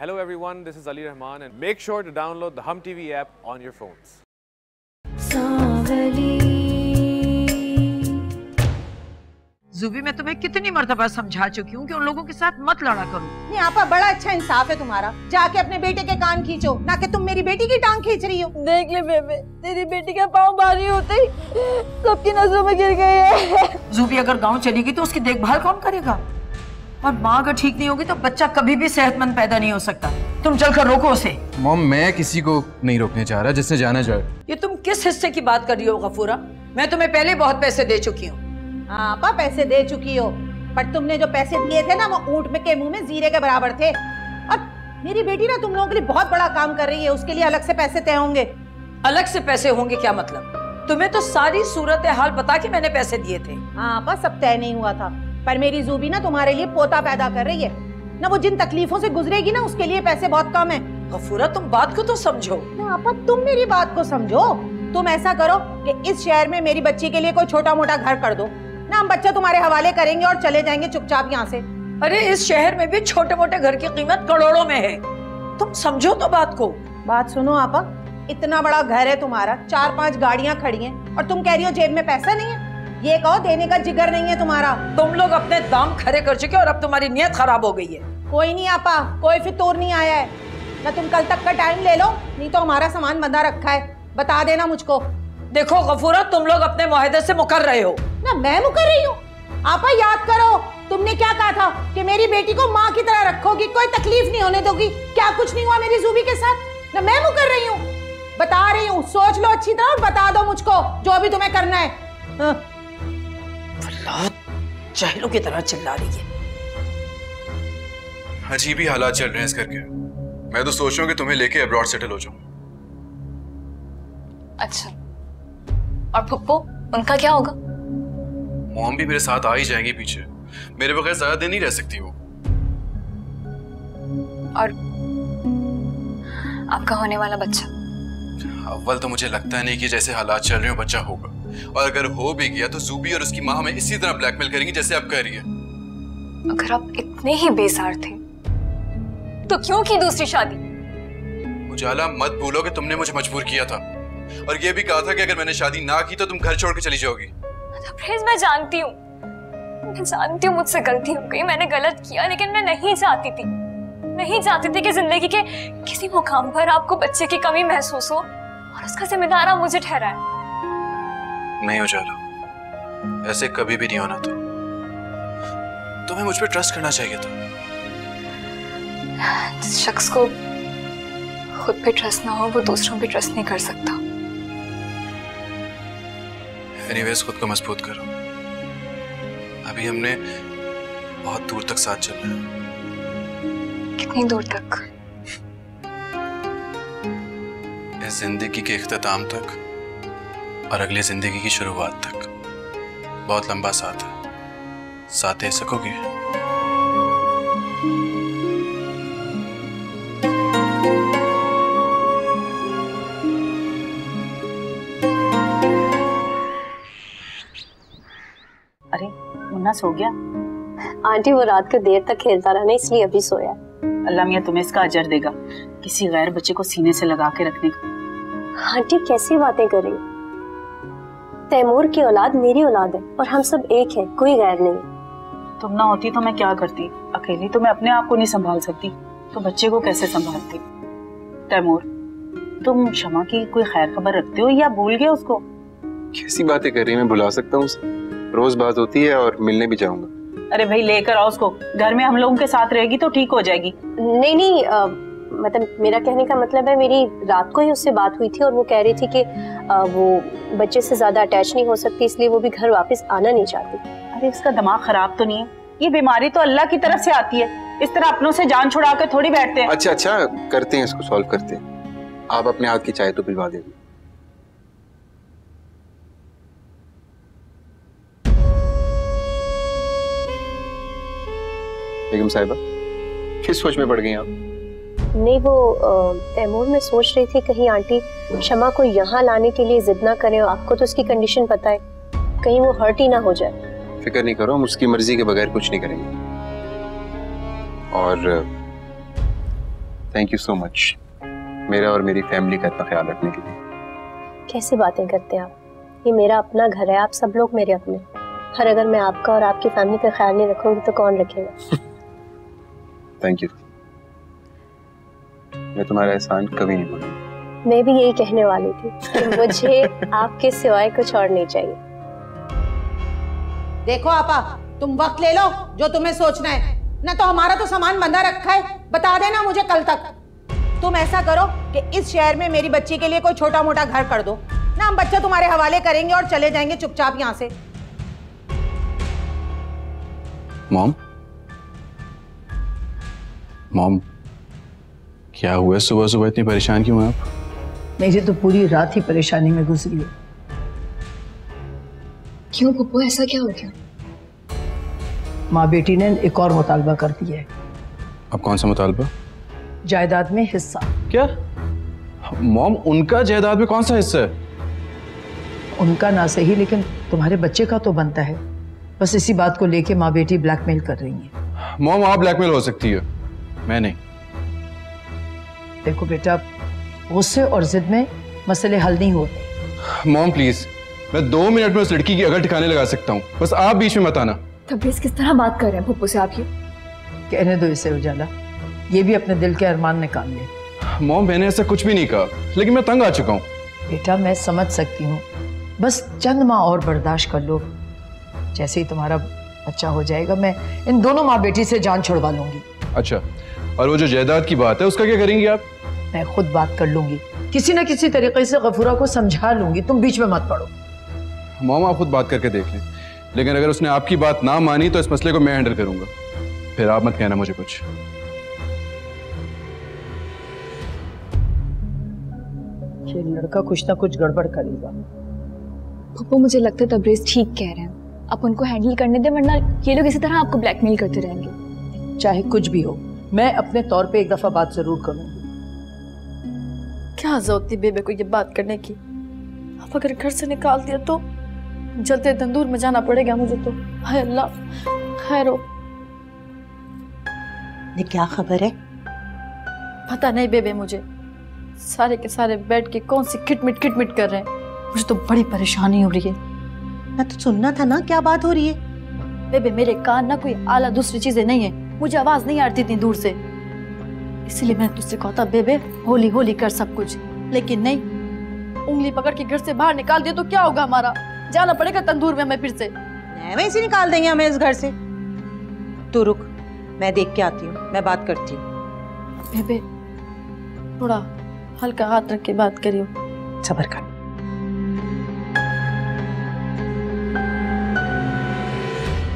Hello everyone, this is Ali Rahman and make sure to download the Hum TV app on your phones. ज़ूबी, मैं तुम्हें कितनी मर्तबा समझा चुकी हूँ कि उन लोगों के साथ मत लड़ा करो। नहीं आपा, बड़ा अच्छा इंसाफ है तुम्हारा। जाके अपने बेटे के कान खींचो, ना कि तुम मेरी बेटी की टांग खींच रही हो। देख ले बेबे, तेरी बेटी के पाँव भारी होते ही सबकी नजरों में गिर गई है। ज़ूबी अगर गाँव चलेगी तो उसकी देखभाल कौन करेगा? और माँ अगर ठीक नहीं होगी तो बच्चा कभी भी सेहतमंद पैदा नहीं हो सकता। तुम चलकर रोको उसे। मॉम, मैं किसी को नहीं रोकने चाह रहा, जिससे जाना जाए। ये तुम किस हिस्से की बात कर रही हो गफूरा? मैं तुम्हें पहले बहुत पैसे दे चुकी हूँ। हाँ आपा, पैसे दे चुकी हो, पर तुमने जो पैसे दिए थे ना वो ऊंट में के मुंह में जीरे के बराबर थे। और मेरी बेटी ना तुम लोगों के लिए बहुत बड़ा काम कर रही है, उसके लिए अलग से पैसे तय होंगे। अलग से पैसे होंगे क्या मतलब? तुम्हें तो सारी सूरत हाल बता के मैंने पैसे दिए थे। हाँ आपा, सब तय नहीं हुआ था, पर मेरी ज़ूबी ना तुम्हारे लिए पोता पैदा कर रही है ना। वो जिन तकलीफों से गुजरेगी ना उसके लिए पैसे बहुत कम है। गफूरा, तुम बात को तो समझो। आपा, तुम मेरी बात को समझो। तुम ऐसा करो कि इस शहर में मेरी बच्ची के लिए कोई छोटा मोटा घर कर दो ना, हम बच्चा तुम्हारे हवाले करेंगे और चले जाएंगे चुपचाप यहाँ से। अरे इस शहर में भी छोटे मोटे घर की कीमत करोड़ों में है, तुम समझो तो बात को। बात सुनो आपा, इतना बड़ा घर है तुम्हारा, 4-5 गाड़ियाँ खड़ी हैं और तुम कह रही हो जेब में पैसा नहीं है। ये कहो देने का जिगर नहीं है तुम्हारा। तुम लोग अपने दाम खड़े कर चुके और अब तुम्हारी नीयत खराब हो गई है। कोई नहीं आपा, कोई फितूर नहीं आया है ना। तुम कल तक का टाइम ले लो, नहीं तो हमारा सामान बंधा रखा है, बता देना मुझको। देखो गफूरा, तुम लोग अपने मुआहदे से मुकर रहे हो ना। मैं मुकर रही हूँ? आपा याद करो, तुमने क्या कहा था कि मेरी बेटी को माँ की तरह रखोगी, कोई तकलीफ नहीं होने दोगी। क्या कुछ नहीं हुआ मेरी ज़ूबी के साथ? ना मैं मुकर रही हूँ, बता रही हूँ। सोच लो अच्छी तरह और बता दो मुझको जो भी तुम्हें करना है। जाहिलों की तरह चिल्ला रही है। अजीब ही हालात चल रहे हैं इस घर के। मैं तो सोच रहा हूँ कि तुम्हें लेके अब्रॉड सेटल हो जाऊं। अच्छा, और पुप्पो, उनका क्या होगा? मॉम भी मेरे साथ आ ही जाएंगी पीछे। मेरे बगैर ज्यादा दिन नहीं रह सकती वो। और आपका होने वाला बच्चा? अव्वल तो मुझे लगता नहीं कि जैसे हालात चल रहे हो बच्चा होगा, और अगर हो भी गया तो ज़ूबी और उसकी माँ हमें इसी तरह ब्लैकमेल करेंगी जैसे अब कर रही है। अगर आप इतने ही बेसार थे तो क्यों की दूसरी शादी? उजाला, मत भूलो कि तुमने मुझे मजबूर किया था, और ये भी कहा था कि अगर मैंने शादी ना की तो तुम घर छोड़ के चली जाओगी। मैं जानती हूँ मुझसे गलती हो गई, मैंने गलत किया, लेकिन मैं नहीं चाहती थी कि जिंदगी के किसी मुकाम पर आपको बच्चे की कमी महसूस हो और उसका जिम्मेदार आप मुझे ठहराए। नहीं उजाला, ऐसे कभी भी नहीं होना था। तुम्हें मुझ पर ट्रस्ट करना चाहिए था। जिस शख्स को खुद पे ट्रस्ट ना हो वो दूसरों पे ट्रस्ट नहीं कर सकता। एनीवेज, खुद को मजबूत करो। अभी हमने बहुत दूर तक साथ चलना है। कितनी दूर तक? इस जिंदगी के इख्तिताम तक और अगली जिंदगी की शुरुआत तक। बहुत लंबा साथ है, साथ दे सकोगे? अरे मुन्ना सो गया? आंटी वो रात को देर तक खेलता रहा ना, इसलिए अभी सोया। अल्लाह मियां तुम्हें इसका अजर देगा, किसी गैर बच्चे को सीने से लगा के रखने का। आंटी कैसी बातें कर रही? तैमूर की औलाद मेरी औलाद है और हम सब एक हैं, कोई गैर नहीं। तुम ना होती तो मैं क्या करती? अकेली तो मैं अपने आप को नहीं संभाल सकती, तो बच्चे को कैसे संभालती? तैमूर, तुम शमा की कोई खैर खबर रखते हो या भूल गए उसको? कैसी बातें कर रही है? मैं भुला सकता हूँ उसे? रोज बात होती है और मिलने भी जाऊंगा। अरे भाई लेकर आओ उसको, घर में हम लोगों के साथ रहेगी तो ठीक हो जाएगी। नहीं, मतलब मेरा कहने का मतलब है, मेरी रात को ही उससे बात हुई थी और वो कह रही थी कि वो बच्चे से ज्यादा अटैच नहीं हो सकती, इसलिए वो भी घर वापस आना नहीं चाहती। अरे उसका दिमाग खराब तो नहीं है? ये बीमारी तो अल्लाह की तरफ से आती है, इस तरह अपनों से जान छुड़ा कर थोड़ी बैठते हैं। अच्छा, करते हैं, इसको सॉल्व करते हैं। आप अपने हाथ की चाय तो पिलवा देंगे। बेगम साहिबा, किस सोच में पड़ गई आप? नहीं, वो तैमूर में सोच रही थी कहीं आंटी शमा को यहाँ लाने के लिए जिद ना करें। आपको तो उसकी कंडीशन पता है, कहीं वो हर्ट ही ना हो जाए। फिक्र नहीं करो, हम उसकी मर्जी के बगैर कुछ नहीं करेंगे। और थैंक यू सो मच मेरा और मेरी फैमिली का इतना ख्याल रखने के लिए। कैसी बातें करते हैं आप? ये मेरा अपना घर है, आप सब लोग मेरे अपने। और अगर मैं आपका और आपकी फैमिली का ख्याल नहीं रखूंगी तो कौन रखेगा? Thank you. मैं तुम्हारा एहसान कभी नहीं भूलूंगा। मैं भी यही कहने वाली थी कि मुझे आपके सिवाय कुछ और नहीं चाहिए। देखो आपा, तुम वक्त ले लो जो तुम्हें सोचना है, ना तो हमारा तो सामान बंधा रखा है, बता देना मुझे कल तक। तुम ऐसा करो कि इस शहर में मेरी बच्ची के लिए कोई छोटा मोटा घर कर दो ना, हम बच्चा तुम्हारे हवाले करेंगे और चले जाएंगे चुपचाप यहाँ से। मॉम, मॉम क्या हुआ? सुबह सुबह इतनी परेशान क्यों हैं आप? मेरी तो पूरी रात ही परेशानी में गुजरी है। क्यों पप्पू, ऐसा क्या हो गया? माँ बेटी ने एक और मुतालबा कर दिया है। अब कौन सा मुतालबा? जायदाद में हिस्सा। क्या मॉम, उनका जायदाद में कौन सा हिस्सा है? उनका ना सही लेकिन तुम्हारे बच्चे का तो बनता है। बस इसी बात को लेके माँ बेटी ब्लैकमेल कर रही हैं। मॉम आप ब्लैकमेल हो सकती है, मैं नहीं। देखो बेटा, गुस्से और जिद में मसले हल नहीं होते। मॉम प्लीज, मैं 2 मिनट में उस लड़की की अगर ठिकाने लगा सकता हूँ, बस आप बीच में मत आना। तबरेज़ किस तरह बात कर रहे हैं पप्पू से आप? ये कहने दो इसे उजाला, ये भी अपने दिल के अरमान निकाल ले। मॉम मैंने ऐसा कुछ भी नहीं कहा, लेकिन मैं तंग आ चुका हूँ। बेटा मैं समझ सकती हूँ, बस चंद माह और बर्दाश्त कर लो। जैसे ही तुम्हारा बच्चा हो जाएगा मैं इन दोनों माँ बेटी से जान छुड़वा लूंगी। अच्छा, और वो जो जायदाद की बात है उसका क्या करेंगी आप? मैं खुद बात कर लूंगी, किसी न किसी तरीके से गफूरा को समझा लूंगी, तुम बीच में मत पड़ो। मॉम आप खुद बात करके देख लें, लेकिन अगर उसने आपकी बात ना मानी तो इस मसले को मैं हैंडल करूंगा, फिर आप मत कहना मुझे कुछ। ये लड़का कुछ ना कुछ गड़बड़ करेगा। पप्पू मुझे लगता है तबरेज़ ठीक कह रहे हैं, आप उनको हैंडल करने दें, वरना ये लोग इसी तरह आपको ब्लैकमेल करते रहेंगे। चाहे कुछ भी हो, मैं अपने तौर पे एक दफा बात जरूर करूंगी। क्या जरूरत थी बेबे को ये बात करने की? अब अगर घर से निकाल दिया तो जलते तंदूर में जाना पड़ेगा मुझे तो। हाय अल्लाह, खैर हो। ये क्या खबर है? पता नहीं बेबे, मुझे सारे के सारे बैठ के कौन सी खिटमिट कर रहे हैं, मुझे तो बड़ी परेशानी हो रही है। मैं तो सुनना था ना, क्या बात हो रही है? बेबे मेरे कान ना कोई आला दूसरी चीजें नहीं है, मुझे आवाज नहीं आती इतनी दूर से, इसीलिए मैंने तुझसे कहा था बेबे होली होली कर सब कुछ, लेकिन नहीं, उंगली पकड़ के घर से बाहर निकाल दिया तो क्या होगा? हमारा जाना पड़ेगा तंदूर में हमें फिर से। वैसे निकाल देंगे हमें इस घर से। तू रुक, मैं देख के आती हूँ, मैं बात करती हूँ। बेबे थोड़ा हल्का हाथ रख के बात करियो। सब्र कर।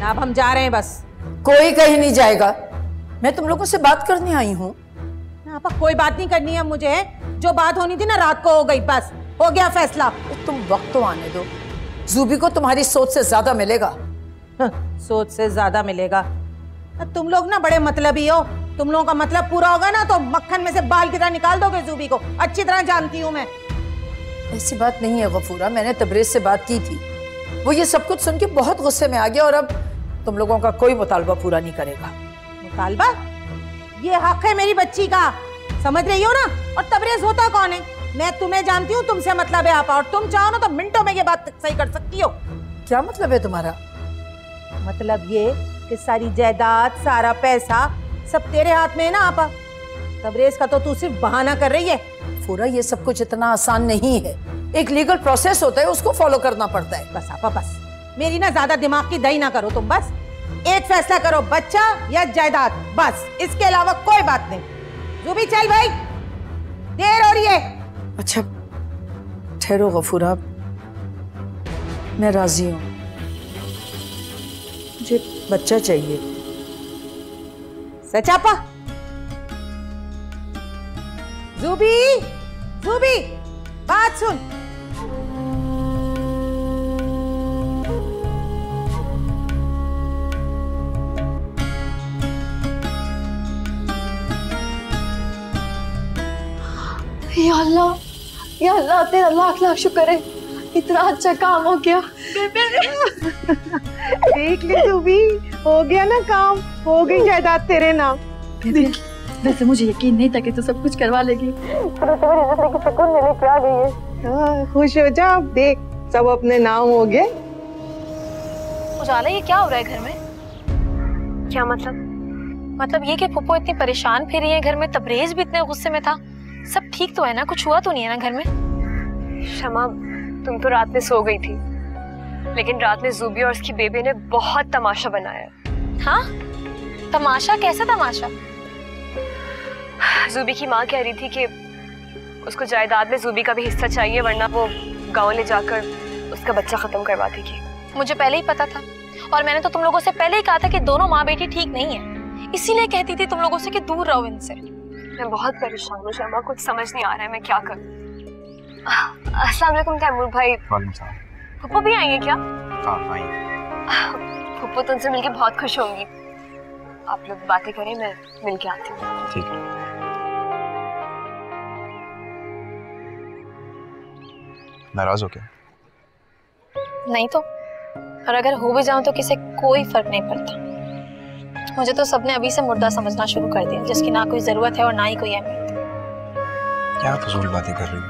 अब हम जा रहे हैं बस। कोई कहीं नहीं जाएगा, मैं तुम लोगों से बात करने आई हूँ। आपा कोई बात नहीं करनी है मुझे, जो बात होनी थी ना रात को हो गई, बस हो गया फैसला। तुम वक्त तो आने दो, जूबी को तुम्हारी सोच से ज्यादा मिलेगा। सोच से ज्यादा मिलेगा? तुम लोग ना बड़े मतलबी हो, तुम लोगों का मतलब पूरा होगा ना तो मक्खन में से बाल की तरह निकाल दोगे जूबी को, अच्छी तरह जानती हूँ मैं। ऐसी बात नहीं है गफूरा, मैंने तबरेज़ से बात की थी, वो ये सब कुछ सुन के बहुत गुस्से में आ गया और अब तुम लोगों का कोई मुतालबा पूरा नहीं करेगा। मुतालबा? ये हक है मेरी बच्ची का, समझ रही हो ना? और तबरेज़ होता कौन है? मैं तुम्हें जानती हूँ, तुमसे मतलब है आपा, और तुम चाहो ना तो मिनटों में ये बात सही कर सकती हो। क्या मतलब है तुम्हारा? मतलब ये कि सारी जायदाद, सारा पैसा सब तेरे हाथ में है ना आपा। तबरेज़ का तो तू सिर्फ बहाना कर रही है। फूरा ये सब कुछ इतना आसान नहीं है, एक लीगल प्रोसेस होता है, उसको फॉलो करना पड़ता है। बस आपा बस, मेरी ना ज्यादा दिमाग की दही ना करो तुम, बस एक फैसला करो, बच्चा या जायदाद, बस इसके अलावा कोई बात नहीं। जूबी चल भाई, देर हो रही है। अच्छा ठहरो गफूरा, मैं राजी हूँ, मुझे बच्चा चाहिए। सच आपा? जूबी, जूबी बात सुन। या अल्लाह तेरा लाख लाख शुक्र है, इतना अच्छा काम हो गया। देख ले जूबी, हो गया ना काम, हो गई जायदाद तेरे नाम। वैसे मुझे यकीन नहीं था कि तू सब कुछ करवा लेगी। खुश हो जा, देख सब अपने नाम हो गए। उजाला, ये क्या हो रहा है घर में? क्या मतलब? मतलब ये कि फुप्पो इतनी परेशान फिर रही है घर में, तबरेज भी इतने गुस्से में था। सब ठीक तो है ना? कुछ हुआ तो नहीं है ना घर में? शमा, तुम तो रात में सो गई थी, लेकिन रात में ज़ूबी और उसकी बेबी ने बहुत तमाशा बनाया। हाँ? तमाशा? कैसा तमाशा? ज़ूबी की माँ कह रही थी कि उसको जायदाद में ज़ूबी का भी हिस्सा चाहिए, वरना वो गांव ले जाकर उसका बच्चा खत्म करवा देगी। मुझे पहले ही पता था, और मैंने तो तुम लोगों से पहले ही कहा था कि दोनों माँ बेटी ठीक नहीं है, इसीलिए कहती थी तुम लोगों से कि दूर रहो इनसे। मैं बहुत परेशान हूँ शमा, कुछ समझ नहीं आ रहा है मैं क्या करूँ। अस्सलाम वालेकुम तैमूर भाई। वालेकुम सलाम। फुप्पो भी आई है क्या? हाँ आइए। फुप्पो तुमसे मिलके बहुत खुश होंगी। आप लोग बातें करें, मैं मिलके आती हूँ। ठीक है। नाराज हो क्या? नहीं तो, और अगर हो भी जाऊं तो किसी कोई फर्क नहीं पड़ता। मुझे तो सबने अभी से मुर्दा समझना शुरू कर दिया, जिसकी ना कोई जरूरत है और ना ही कोई अहमियत। क्या फजूल बातें कर रही हो?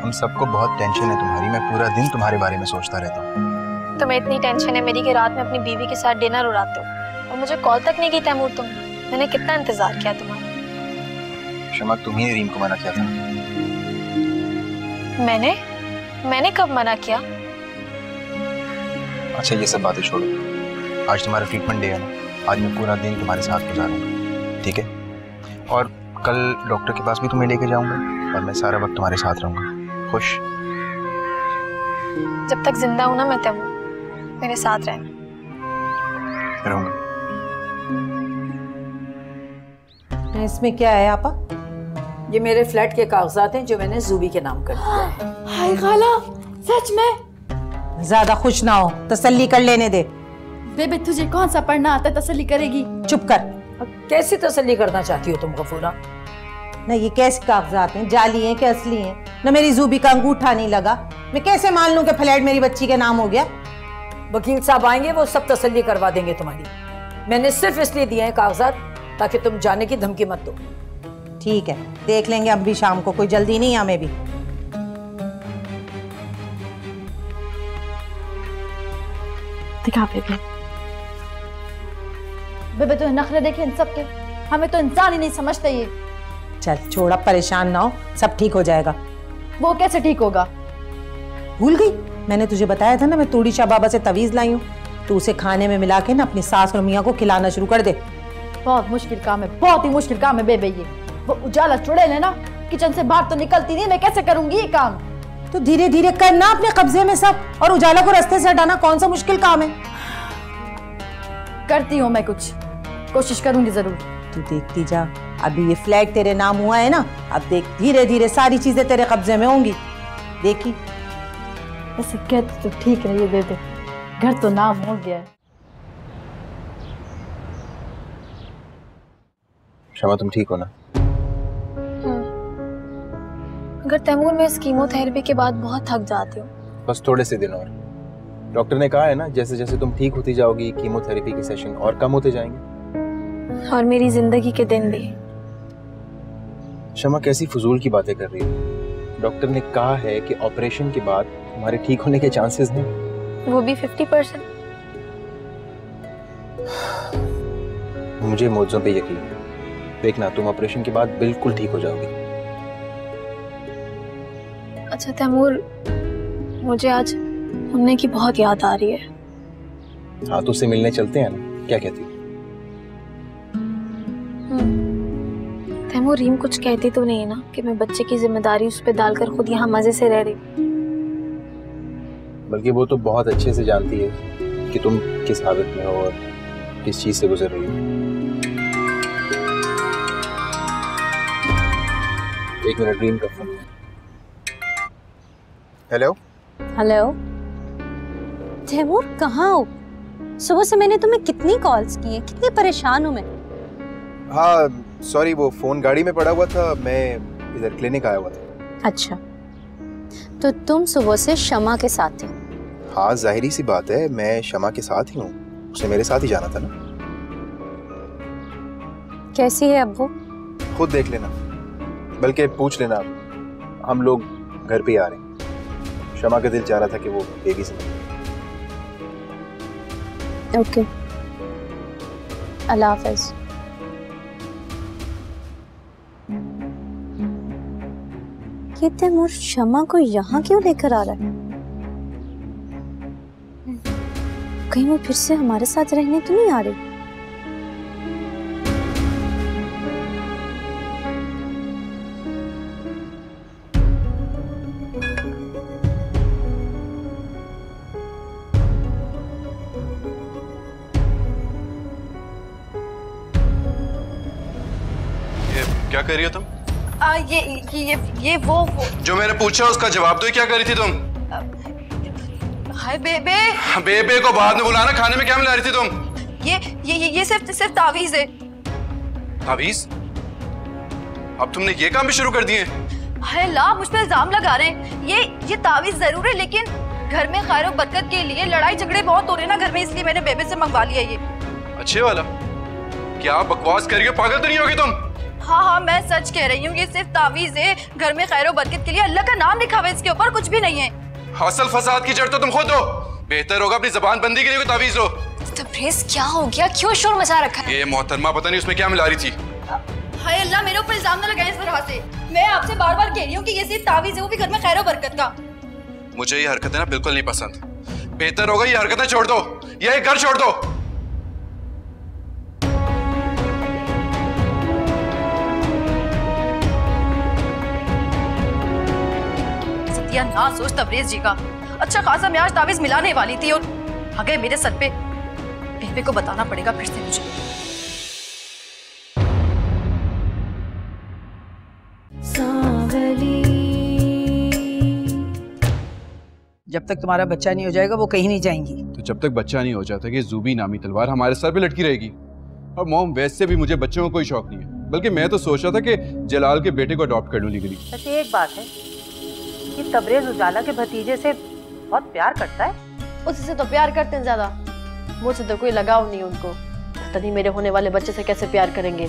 हम सबको बहुत टेंशन है तुम्हारी, मैं पूरा दिन तुम्हारे बारे में सोचता रहता हूँ। तुम्हें इतनी टेंशन है मेरी कि रात में अपनी बीवी के साथ डिनर उड़ाते हो, और मुझे कॉल तक नहीं की तैमूर तुम। मैंने कितना इंतजार किया तुम्हारा। शमा, तुम ही ने रीम को मना किया था। मैंने कब मना किया? अच्छा ये सब बातें छोड़ो, आज तुम्हारा ट्रीटमेंट डे है ना, आज मैं पूरा दिन तुम्हारे साथ गुजारूंगा, ठीक है? और कल डॉक्टर के पास भी तुम्हें लेके जाऊंगा और मैं सारा वक्त तुम्हारे साथ रहूंगा। खुश? जब तक जिंदा हूं ना मैं तैमूर, मेरे साथ रहना। रहूंगा। इसमें क्या है आपा? ये मेरे फ्लैट के कागजात हैं जो मैंने ज़ूबी के नाम कर दिए हैं। हाय खाला, सच में? ज्यादा खुश ना हो, तसल्ली कर लेने दे। बेबे तुझे कौन सा पढ़ना आता है, तसल्ली करेगी? चुप कर। कैसी तसल्ली करना चाहती हो तुम गफूरा? ना ये कैसे कागजात हैं, जाली हैं कि असली हैं? ना मेरी ज़ूबी का अंगूठा नहीं लगा, मैं कैसे मान लूं कि फ्लैट मेरी बच्ची के नाम हो गया? वकील साहब आएंगे, वो सब तसल्ली करवा देंगे तुम्हारी। मैंने सिर्फ इसलिए दिए हैं कागजात ताकि तुम जाने की धमकी मत दो। ठीक है, देख लेंगे अब भी शाम को, कोई जल्दी नहीं हमें भी। दिखा बेबे। बेबे तो नखरे देखे इन सब के, हमें तो इंसान ही नहीं समझते ये। चल छोड़, अब परेशान ना हो, सब ठीक हो जाएगा। वो कैसे ठीक होगा? भूल गई? मैंने तुझे बताया था ना, मैं तूड़ी शाह बाबा से तवीज लाई हूँ, तो उसे खाने में मिला के ना अपनी सास और मियाँ को खिलाना शुरू कर दे। बहुत मुश्किल काम है, बहुत ही मुश्किल काम है बेबे ये। वो उजाला चुड़ैल है ना, किचन से बाहर तो निकलती नहीं, मैं कैसे करूंगी ये काम? तो धीरे धीरे करना अपने कब्जे में सब, और उजाला को रास्ते से हटाना कौन सा मुश्किल काम है? करती हूँ मैं, कुछ कोशिश करूंगी जरूर। तू देखती जा, अभी ये फ्लैट तेरे नाम हुआ है ना, अब देख धीरे धीरे सारी चीजें तेरे कब्जे में होंगी, देखी। ऐसे कहते तो ठीक रही बेबे, घर तो नाम हो गया है। शमा तुम ठीक हो ना? अगर तैमूर मैं इस कीमोथेरेपी के बाद बहुत थक जाती हूँ। बस थोड़े से दिन और। डॉक्टर ने कहा है ना, जैसे जैसे तुम ठीक होती जाओगी कीमोथेरेपी के सेशन और कम होते जाएंगे। और मेरी जिंदगी के दिन भी। शमा कैसी फजूल की बातें कर रही हो? डॉक्टर ने कहा है कि ऑपरेशन के बाद तुम्हारे ठीक होने के चांसेस हैं। वो भी 50%। मुझे मौजों पे यकीन है, देखना तुम ऑपरेशन के बाद बिल्कुल ठीक हो जाओगी। अच्छा तैमूर, मुझे आज मुन्ने की बहुत याद आ रही है। हाँ तो उससे मिलने चलते हैं ना, क्या कहती? तैमूर रीम कुछ कहती तो नहीं है ना कि मैं बच्चे की जिम्मेदारी उस पर डालकर खुद यहाँ मजे से रह रही? बल्कि वो तो बहुत अच्छे से जानती है कि तुम किस हालत में हो और किस चीज से गुजर रही हो। एक मिनट, ड्रीम का फोन। हेलो हेलो तैमूर, कहाँ हो? सुबह से मैंने तुम्हें कितनी कॉल्स की हैं, कितनी परेशान हूँ मैं। हाँ सॉरी, वो फोन गाड़ी में पड़ा हुआ था, मैं इधर क्लिनिक आया हुआ था। अच्छा, तो तुम सुबह से शमा के साथ थे? हाँ जाहिर सी बात है, मैं शमा के साथ ही हूँ, उसने मेरे साथ ही जाना था ना। कैसी है अब वो? खुद देख लेना, बल्कि पूछ लेना, हम लोग घर पे ही आ रहे हैं। शमा का दिल चाह रहा था कि वो बेबी से मिले। ओके, अल्लाह हाफ़िज़। ये तैमूर शमा को यहाँ क्यों लेकर आ रहा है? कहीं वो फिर से हमारे साथ रहने तो नहीं आ रही? क्या कर रही हो तुम? ये वो जो मैंने पूछा उसका जवाब दो। क्या कर रही थी तुम? हाय बेबे। बेबे को बाद में बुलाना। खाने में क्या मिला रही थी तुम? ये सिर्फ तावीज है। तावीज? अब तुमने ये काम भी शुरू कर दिए? हाय ला, मुझ पे इल्जाम लगा रहे हैं। ये तावीज जरूर है, लेकिन घर में खैर और बरकत के लिए लड़ाई झगड़े बहुत हो रहे हैं ना घर में, इसलिए मैंने बेबे से मंगवा लिया ये। अच्छे वाला? क्या बकवास कर रही हो? पागल तो नहीं होगी तुम? हाँ, मैं सच कह रही हूँ। ये सिर्फ तावीज है, घर में खैर और बरकत के लिए। अल्लाह का नाम लिखा हुआ है इसके ऊपर, कुछ भी नहीं है। असल फसाद की जड़ तो तुम खुद हो। बेहतर होगा अपनी जबान बंदी के लिए कोई तावीज लो। तबरेज, क्या हो गया? क्यों शोर मचा रखा है? ये मोहतरमा पता नहीं उसमें क्या मिला रही थी। हाय अल्लाह, मेरे ऊपर इल्जाम न लगाएं इस तरह से। मैं आपसे बार बार कह रही हूँ कि ये सिर्फ तावीज है, वो भी घर में खैर और बरकत का। मुझे ये हरकतें ना बिल्कुल नहीं पसंद। बेहतर होगा ये हरकतें छोड़ दो, ये घर छोड़ दो। ना सोच तबरेज जी का, अच्छा खासा मैं आज तावीज मिलाने वाली थी और आ गए मेरे सर पे। बेबे को बताना पड़ेगा फिर से मुझे। जब तक तुम्हारा बच्चा नहीं हो जाएगा वो कहीं नहीं जाएंगी। तो जब तक बच्चा नहीं हो जाता कि ज़ूबी नामी तलवार हमारे सर पे लटकी रहेगी। और मॉम, वैसे भी मुझे बच्चों का कोई शौक नहीं है, बल्कि मैं तो सोच रहा था कि जलाल के बेटे को अडॉप्ट कर लूं लीगली। वैसे एक बात है, ये तबरेज उजाला के भतीजे से बहुत प्यार करता है। उससे तो प्यार करते हैं ज्यादा, मुझसे तो कोई लगाव नहीं उनको। पता नहीं मेरे होने वाले बच्चे से कैसे प्यार करेंगे।